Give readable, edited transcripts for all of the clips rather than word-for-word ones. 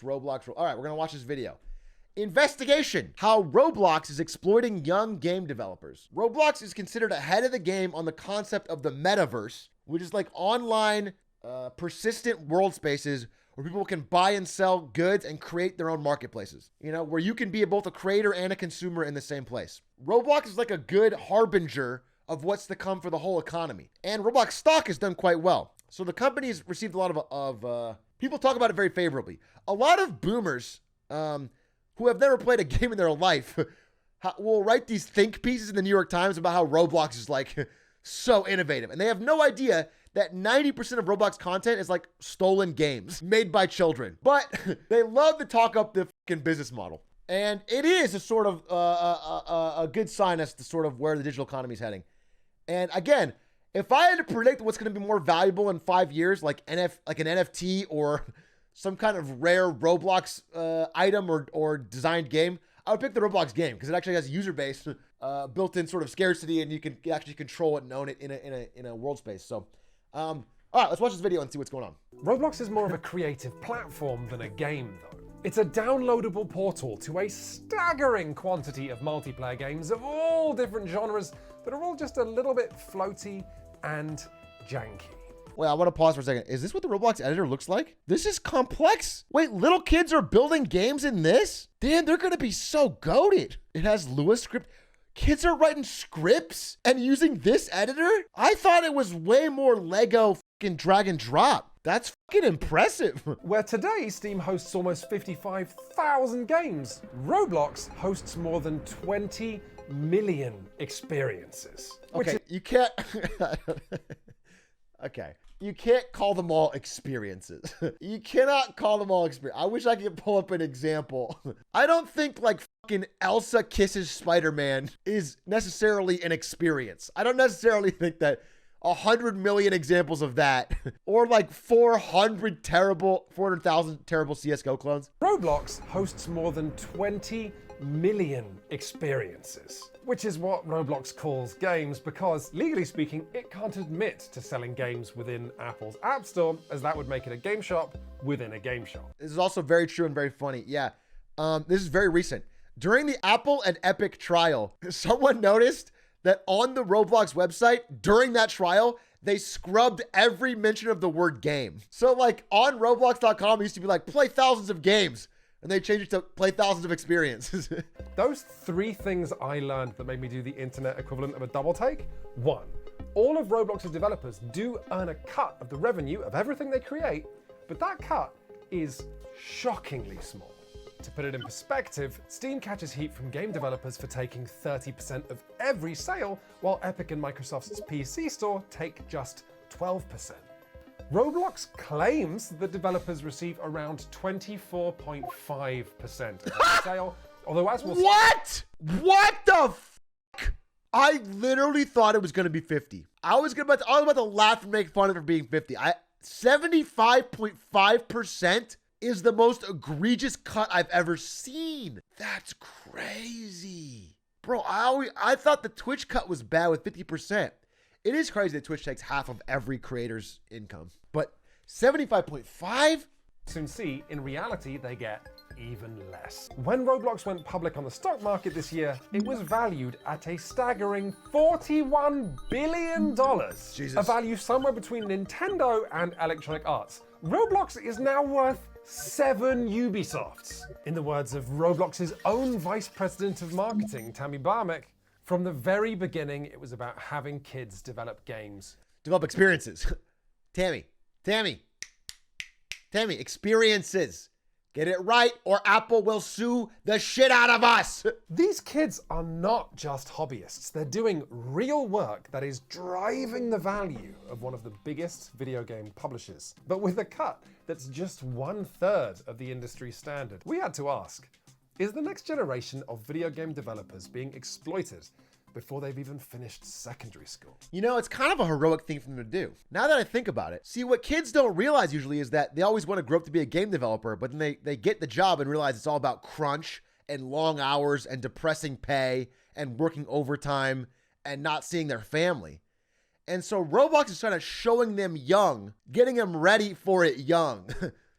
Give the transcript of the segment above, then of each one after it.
Roblox. All right, we're gonna watch this video. Investigation: how Roblox is exploiting young game developers. Roblox is considered ahead of the game on the concept of the metaverse, which is like online, persistent world spaces where people can buy and sell goods and create their own marketplaces. You know, where you can be both a creator and a consumer in the same place. Roblox is like a good harbinger of what's to come for the whole economy. And Roblox stock has done quite well. So the company's received a lot of people talk about it very favorably. A lot of boomers, who have never played a game in their life will write these think pieces in the New York Times about how Roblox is like so innovative. And they have no idea that 90% of Roblox content is like stolen games made by children. But they love to talk up the fucking business model. And it is a sort of a good sign as to sort of where the digital economy is heading. And again, if I had to predict what's going to be more valuable in 5 years, like an NFT or some kind of rare Roblox item or designed game, I would pick the Roblox game because it actually has a user base, built-in sort of scarcity, and you can actually control it and own it in a world space. So, all right, let's watch this video and see what's going on. Roblox is more of a creative platform than a game, though. It's a downloadable portal to a staggering quantity of multiplayer games of all different genres that are all just a little bit floaty and janky. Wait, I want to pause for a second. Is this what the Roblox editor looks like? This is complex. Wait, little kids are building games in this? Damn, they're going to be so goated. It has Lua script. Kids are writing scripts and using this editor? I thought it was way more Lego fucking drag and drop. That's fucking impressive. Where today Steam hosts almost 55,000 games, Roblox hosts more than 20 million experiences. Okay, you can't... Okay. You can't call them all experiences. You cannot call them all experiences. I wish I could pull up an example. I don't think like fucking Elsa kisses Spider-Man is necessarily an experience. I don't necessarily think that 100 million examples of that or like 400,000 terrible CSGO clones. Roblox hosts more than 20 million experiences, which is what Roblox calls games because, legally speaking, it can't admit to selling games within Apple's App Store, as that would make it a game shop within a game shop. This is also very true and very funny. Yeah, this is very recent. During the Apple and Epic trial, someone noticed that on the Roblox website, during that trial, they scrubbed every mention of the word game. So like on Roblox.com, it used to be like, play thousands of games. And they changed it to play thousands of experiences. Those three things I learned that made me do the internet equivalent of a double take. 1, all of Roblox's developers do earn a cut of the revenue of everything they create, but that cut is shockingly small. To put it in perspective, Steam catches heat from game developers for taking 30% of every sale, while Epic and Microsoft's PC store take just 12%. Roblox claims that developers receive around 24.5% of the sale, although as we'll see... What the fuck? I literally thought it was going to be 50. I was about to laugh and make fun of it for being 50. 75.5% is the most egregious cut I've ever seen. That's crazy. Bro, I thought the Twitch cut was bad with 50%. It is crazy that Twitch takes half of every creator's income, but 75.5? Soon see, in reality, they get even less. When Roblox went public on the stock market this year, it was valued at a staggering $41 billion. Jesus. A value somewhere between Nintendo and Electronic Arts. Roblox is now worth 7 Ubisofts. In the words of Roblox's own Vice President of Marketing, Tammy Barmek, from the very beginning, it was about having kids develop games. Develop experiences. Tammy, experiences. Get it right or Apple will sue the shit out of us. These kids are not just hobbyists. They're doing real work that is driving the value of one of the biggest video game publishers, but with a cut that's just 1/3 of the industry standard. We had to ask, is the next generation of video game developers being exploited before they've even finished secondary school? You know, it's kind of a heroic thing for them to do. Now that I think about it, see, what kids don't realize usually is that they always want to grow up to be a game developer, but then they get the job and realize it's all about crunch and long hours and depressing pay and working overtime and not seeing their family. And so Roblox is trying to showing them young, getting them ready for it young.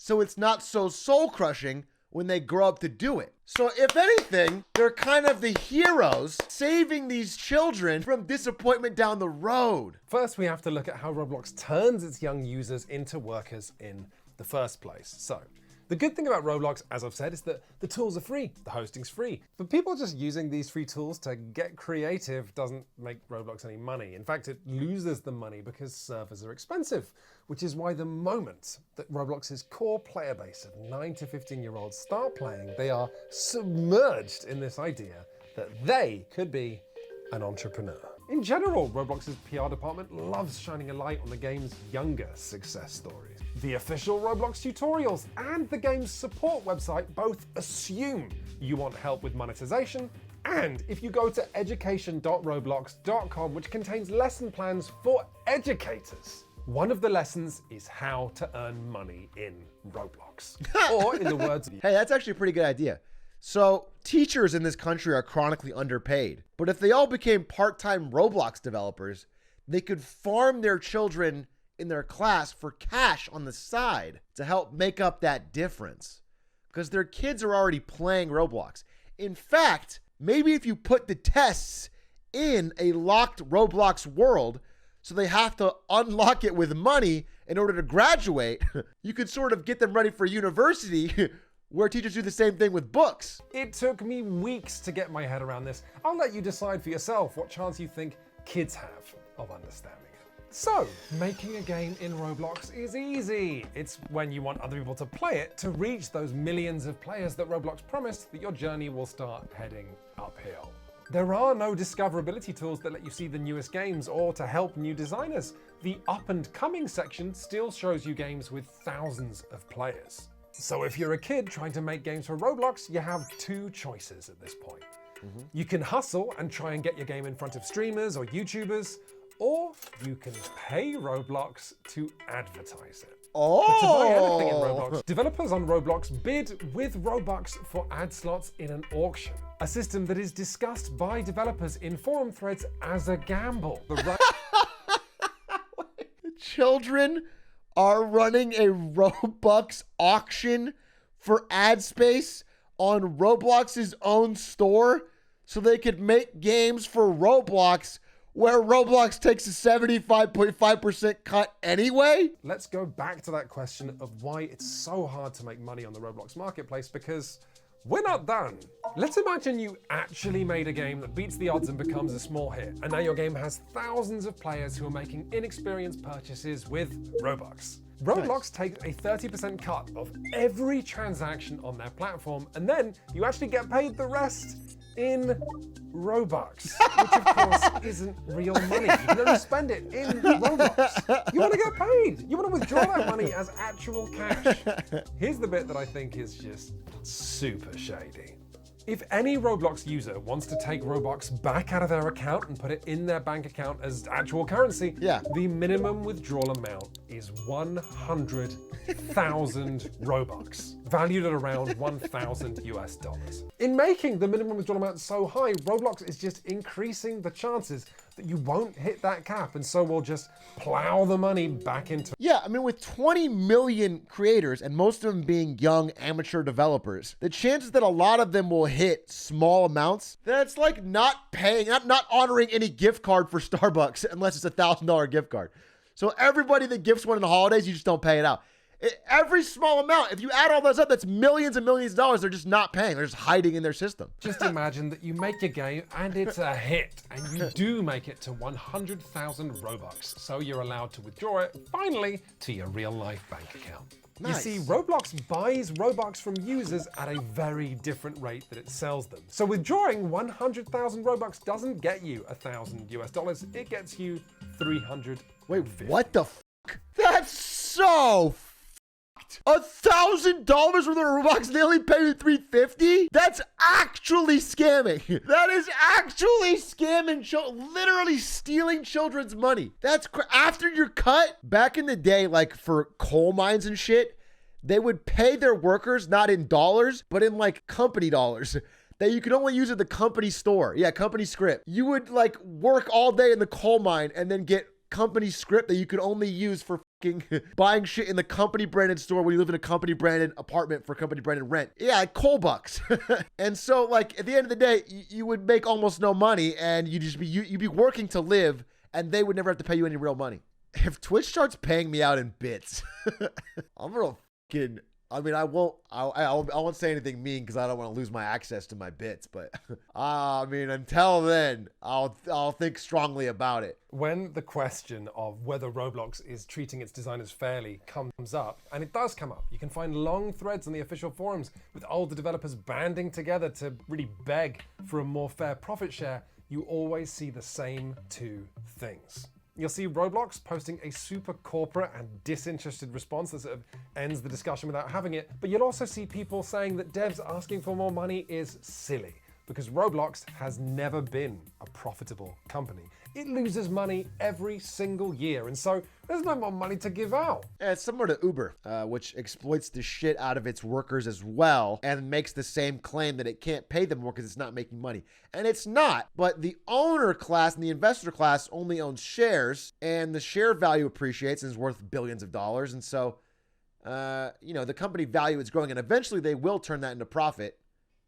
so it's not so soul-crushing when they grow up to do it. So if anything, they're kind of the heroes saving these children from disappointment down the road. First, we have to look at how Roblox turns its young users into workers in the first place. So, the good thing about Roblox, as I've said, is that the tools are free, the hosting's free. But people just using these free tools to get creative doesn't make Roblox any money. In fact, it loses the money because servers are expensive, which is why the moment that Roblox's core player base of 9 to 15-year-olds start playing, they are submerged in this idea that they could be an entrepreneur. In general, Roblox's PR department loves shining a light on the game's younger success stories. The official Roblox tutorials and the game's support website both assume you want help with monetization, and if you go to education.roblox.com, which contains lesson plans for educators, one of the lessons is how to earn money in Roblox. Or in the words of... Hey, that's actually a pretty good idea. So teachers in this country are chronically underpaid, but if they all became part-time Roblox developers, they could farm their children in their class for cash on the side to help make up that difference, because their kids are already playing Roblox. In fact, maybe if you put the tests in a locked Roblox world, so they have to unlock it with money in order to graduate, you could sort of get them ready for university where teachers do the same thing with books. It took me weeks to get my head around this. I'll let you decide for yourself what chance you think kids have of understanding it. So, making a game in Roblox is easy. It's when you want other people to play it to reach those millions of players that Roblox promised that your journey will start heading uphill. There are no discoverability tools that let you see the newest games or to help new designers. The up and coming section still shows you games with thousands of players. So if you're a kid trying to make games for Roblox, you have two choices at this point. You can hustle and try and get your game in front of streamers or YouTubers, or you can pay Roblox to advertise it. Oh! But to buy anything in Roblox, developers on Roblox bid with Robux for ad slots in an auction, a system that is discussed by developers in forum threads as a gamble. Children are running a Robux auction for ad space on Roblox's own store so they could make games for Roblox where Roblox takes a 75.5% cut anyway? Let's go back to that question of why it's so hard to make money on the Roblox marketplace, because we're not done. Let's imagine you actually made a game that beats the odds and becomes a small hit, and now your game has thousands of players who are making inexperienced purchases with Robux. Roblox takes a 30% cut of every transaction on their platform, and then you actually get paid the rest in Robux, which of course isn't real money. You can only spend it in Roblox. You want to get paid. You want to withdraw that money as actual cash. Here's the bit that I think is just super shady. If any Roblox user wants to take Robux back out of their account and put it in their bank account as actual currency, the minimum withdrawal amount is 100,000 Robux, valued at around $1,000 US. In making the minimum withdrawal amount so high, Roblox is just increasing the chances that you won't hit that cap, and so we'll just plow the money back into... Yeah, I mean, with 20 million creators, and most of them being young amateur developers, the chances that a lot of them will hit small amounts, that's like not paying, not honoring any gift card for Starbucks unless it's a $1,000 gift card. So everybody that gifts one in the holidays, you just don't pay it out. Every small amount, if you add all those up, that's millions and millions of dollars they're just not paying. They're just hiding in their system. Just imagine that you make a game and it's a hit, and you do make it to 100,000 Robux. So you're allowed to withdraw it, finally, to your real-life bank account. Nice. You see, Roblox buys Robux from users at a very different rate that it sells them. So withdrawing 100,000 Robux doesn't get you $1,000 US, it gets you 300. Wait, what the fuck? That's so $1,000 worth of Robux and they only pay you $350? That's actually scamming. That is actually scamming, literally stealing children's money. That's after your cut. Back in the day, like for coal mines and shit, they would pay their workers not in dollars, but in like company dollars that you could only use at the company store. Yeah, company script. You would like work all day in the coal mine and then get company script that you could only use for buying shit in the company branded store when you live in a company branded apartment for company branded rent. Yeah, like coal bucks. And so like at the end of the day, you would make almost no money and you'd be working to live and they would never have to pay you any real money. If Twitch starts paying me out in bits, I'm gonna fucking, I mean, I won't say anything mean because I don't want to lose my access to my bits, but I mean, until then, I'll think strongly about it. When the question of whether Roblox is treating its designers fairly comes up, and it does come up, you can find long threads on the official forums with older developers banding together to really beg for a more fair profit share. You always see the same two things. You'll see Roblox posting a super corporate and disinterested response that sort of ends the discussion without having it, but you'll also see people saying that devs asking for more money is silly, because Roblox has never been a profitable company. It loses money every single year, and so there's no more money to give out. Yeah, it's similar to Uber, which exploits the shit out of its workers as well and makes the same claim that it can't pay them more because it's not making money. And it's not, but the owner class and the investor class only owns shares, and the share value appreciates and is worth billions of dollars. And so, the company value is growing, and eventually they will turn that into profit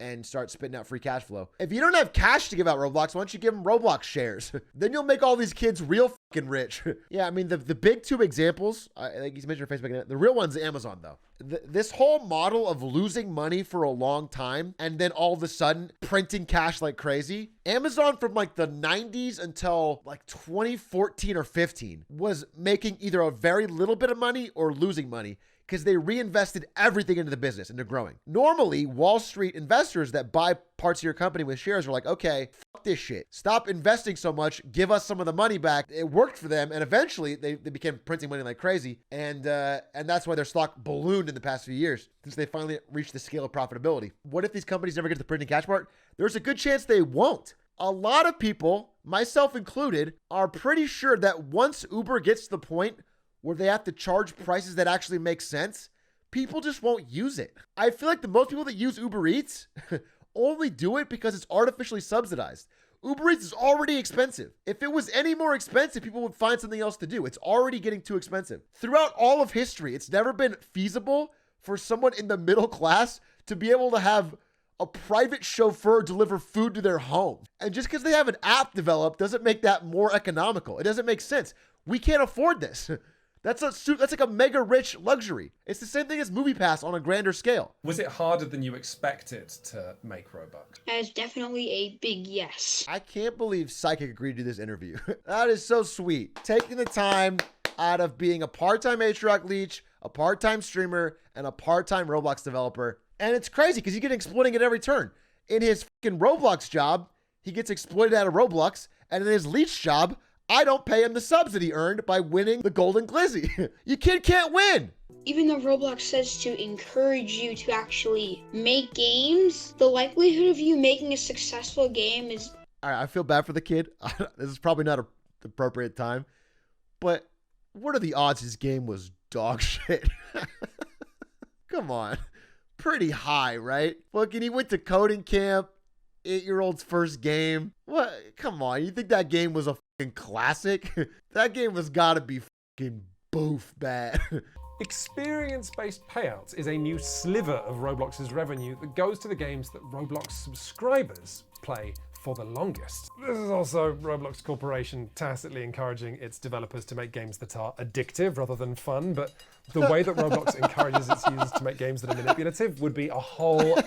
and start spitting out free cash flow. If you don't have cash to give out Roblox, why don't you give them Roblox shares? Then you'll make all these kids real fucking rich. Yeah, I mean, the big two examples, like you mentioned Facebook, the real one's Amazon though. This whole model of losing money for a long time and then all of a sudden printing cash like crazy. Amazon from like the 90s until like 2014 or 15 was making either a very little bit of money or losing money, because they reinvested everything into the business, into growing. Normally, Wall Street investors that buy parts of your company with shares are like, okay, fuck this shit. Stop investing so much. Give us some of the money back. It worked for them. And eventually, they became printing money like crazy. And that's why their stock ballooned in the past few years, since they finally reached the scale of profitability. What if these companies never get to the printing cash part? There's a good chance they won't. A lot of people, myself included, are pretty sure that once Uber gets to the point where they have to charge prices that actually make sense, people just won't use it. I feel like the most people that use Uber Eats only do it because it's artificially subsidized. Uber Eats is already expensive. If it was any more expensive, people would find something else to do. It's already getting too expensive. Throughout all of history, it's never been feasible for someone in the middle class to be able to have a private chauffeur deliver food to their home. And just because they have an app developed doesn't make that more economical. It doesn't make sense. We can't afford this. That's like a mega rich luxury. It's the same thing as MoviePass on a grander scale. Was it harder than you expected to make Robux? That is definitely a big yes. I can't believe Psychic agreed to this interview. That is so sweet. Taking the time out of being a part-time Atrioc leech, a part-time streamer, and a part-time Roblox developer. And it's crazy because he's getting exploiting at every turn. In his fucking Roblox job, he gets exploited out of Roblox. And in his leech job, I don't pay him the subsidy earned by winning the Golden Glizzy. Your kid can't win. Even though Roblox says to encourage you to actually make games, the likelihood of you making a successful game is... All right, I feel bad for the kid. This is probably not the appropriate time. But what are the odds his game was dog shit? Come on. Pretty high, right? Fucking he went to coding camp. 8-year-old's first game. What? Come on. You think that game was a fucking classic? That game has got to be fucking boof bad. Experience-based payouts is a new sliver of Roblox's revenue that goes to the games that Roblox subscribers play for the longest. This is also Roblox Corporation tacitly encouraging its developers to make games that are addictive rather than fun, but the way that Roblox encourages its users to make games that are manipulative would be a whole...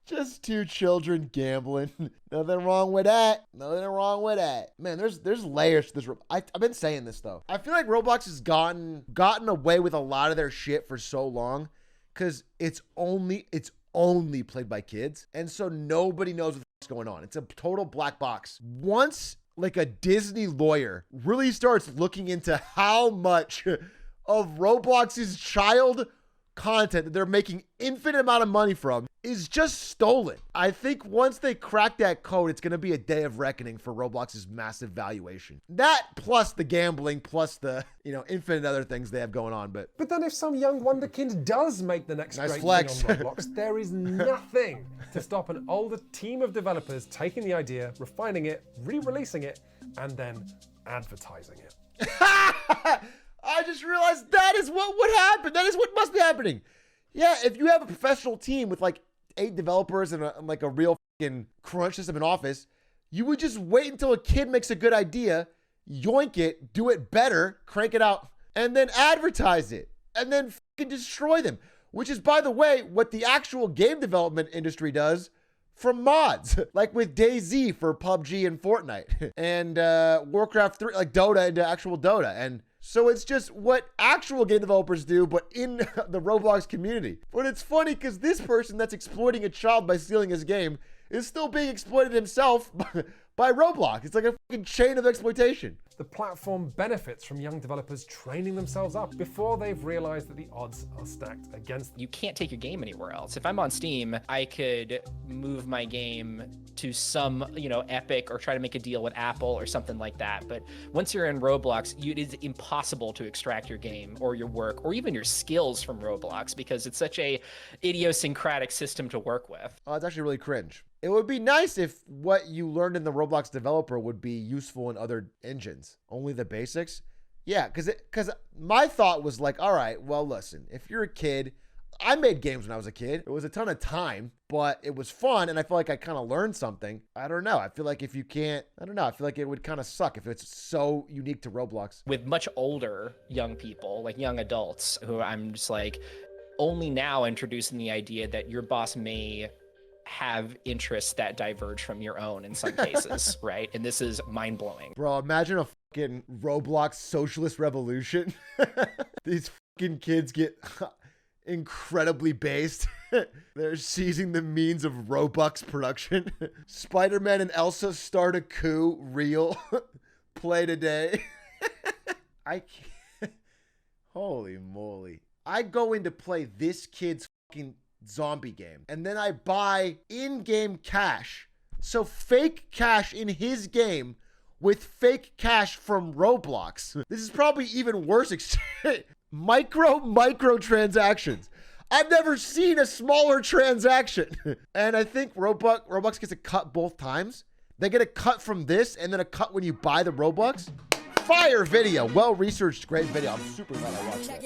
Just two children gambling. Nothing wrong with that. Nothing wrong with that. Man, there's layers to this. I've been saying this though. I feel like Roblox has gotten away with a lot of their shit for so long because it's only played by kids, and so nobody knows what's going on. It's a total black box. Once like a Disney lawyer really starts looking into how much of Roblox's child content that they're making infinite amount of money from is just stolen. I think once they crack that code, it's going to be a day of reckoning for Roblox's massive valuation. That plus the gambling, plus the, infinite other things they have going on. But then if some young wonderkind does make the next nice great flex thing on Roblox, there is nothing to stop an older team of developers taking the idea, refining it, re-releasing it, and then advertising it. I just realized that is what would happen. That is what must be happening. Yeah, if you have a professional team with like 8 developers and like a real fucking crunch system in office, you would just wait until a kid makes a good idea, yoink it, do it better, crank it out, and then advertise it, and then fucking destroy them. Which is, by the way, what the actual game development industry does from mods, like with DayZ for PUBG and Fortnite, and Warcraft 3, like Dota into actual Dota. And so it's just what actual game developers do, but in the Roblox community. But it's funny because this person that's exploiting a child by stealing his game is still being exploited himself by Roblox. It's like a fucking chain of exploitation. The platform benefits from young developers training themselves up before they've realized that the odds are stacked against them. You can't take your game anywhere else. If I'm on Steam, I could move my game to some, Epic, or try to make a deal with Apple or something like that. But once you're in Roblox, it is impossible to extract your game or your work or even your skills from Roblox because it's such a idiosyncratic system to work with. Oh, it's actually really cringe. It would be nice if what you learned in the Roblox developer would be useful in other engines. Only the basics? Yeah, because my thought was like, all right, well, listen, if you're a kid, I made games when I was a kid. It was a ton of time, but it was fun, and I feel like I kind of learned something. I don't know. I feel like if you can't, I don't know. I feel like it would kind of suck if it's so unique to Roblox. With much older young people, like young adults, who I'm just like, only now introducing the idea that your boss may have interests that diverge from your own in some cases, right? And this is mind-blowing. Bro, imagine a fucking Roblox socialist revolution. These fucking kids get incredibly based. They're seizing the means of Robux production. Spider-Man and Elsa start a coup, real. Play today. I can't. Holy moly. I go in to play this kid's fucking zombie game, and then I buy in-game cash. So fake cash in his game with fake cash from Roblox. This is probably even worse. Micro transactions. I've never seen a smaller transaction. And I think Roblox gets a cut both times. They get a cut from this and then a cut when you buy the Robux. Fire video. Well-researched, great video. I'm super glad I watched that.